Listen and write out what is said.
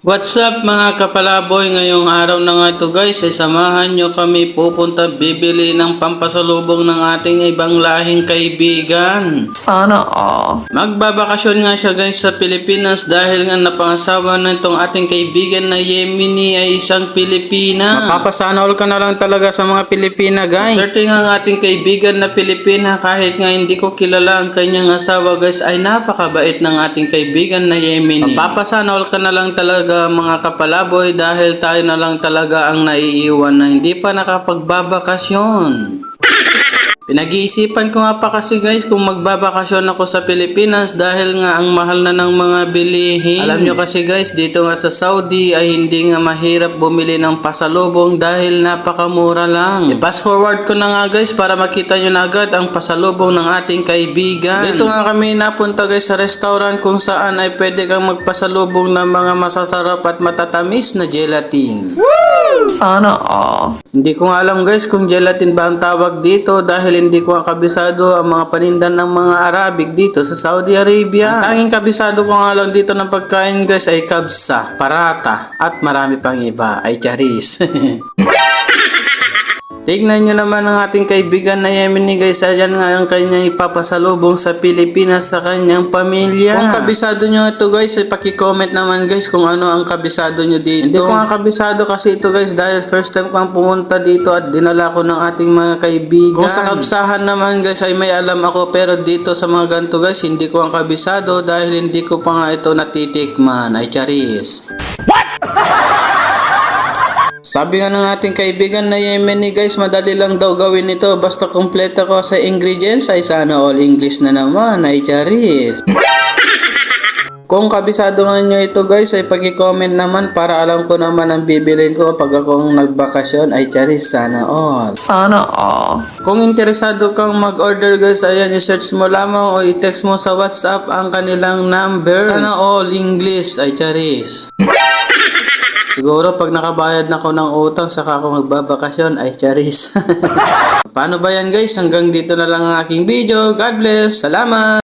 What's up mga kapalaboy, ngayong araw na nga ito guys ay samahan nyo kami pupunta bibili ng pampasalubong ng ating ibang lahing kaibigan. Sana all. Magbabakasyon nga siya guys sa Pilipinas dahil nga napangasawa na itong ating kaibigan na Yemeni ay isang Pilipina. Mapapasana all ka na lang talaga sa mga Pilipina guys. Certain nga ang ating kaibigan na Pilipina, kahit nga hindi ko kilala ang kanyang asawa guys, ay napakabait ng ating kaibigan na Yemeni. Mapapasana all ka na lang talaga mga kapalaboy dahil tayo na lang talaga ang naiiwan na hindi pa nakapagbabakasyon. Pinag-iisipan ko nga pa kasi guys kung magbabakasyon ako sa Pilipinas dahil nga ang mahal na ng mga bilihin. Alam nyo kasi guys, dito nga sa Saudi ay hindi nga mahirap bumili ng pasalubong dahil napakamura lang. I-pass forward ko na nga guys para makita nyo na agad ang pasalubong ng ating kaibigan. Dito nga kami napunta guys sa restaurant kung saan ay pwede kang magpasalubong ng mga masasarap at matatamis na gelatin. Sana all. Hindi ko nga alam guys kung gelatin ba ang tawag dito dahil hindi ko nga kabisado ang mga panindan ng mga Arabic dito sa Saudi Arabia. Ang tanging kabisado ko nga lang dito ng pagkain guys ay kabsa, parata at marami pang iba ay charis. Tignan nyo naman ang ating kaibigan na Yemeni guys, ayan nga ang kanyang ipapasalubong sa Pilipinas sa kanyang pamilya. Kung kabisado nyo ito guys, ay paki-comment naman guys kung ano ang kabisado nyo dito. Hindi ko nga kabisado kasi ito guys dahil first time ko ang pumunta dito at dinala ko ng ating mga kaibigan. Kung sa kabsahan naman guys ay may alam ako, pero dito sa mga ganito guys hindi ko ang kabisado dahil hindi ko pa nga ito natitikman ay charis. Sabi nga ng ating kaibigan na Yemeni guys, madali lang daw gawin ito basta kompleto ko sa ingredients ay sana all English na naman ay charis. Kung kabisado nga nyo ito guys ay pag-comment naman para alam ko naman ang bibilin ko pag akong nagbakasyon ay charis sana all. Sana all. Kung interesado kang mag-order guys, ayan, i-search mo lamang o i-text mo sa WhatsApp ang kanilang number. Sana all English ay charis. Siguro pag nakabayad na ako ng utang saka ako magbabakasyon ay charis. Paano ba yan guys? Hanggang dito na lang ang aking video. God bless. Salamat!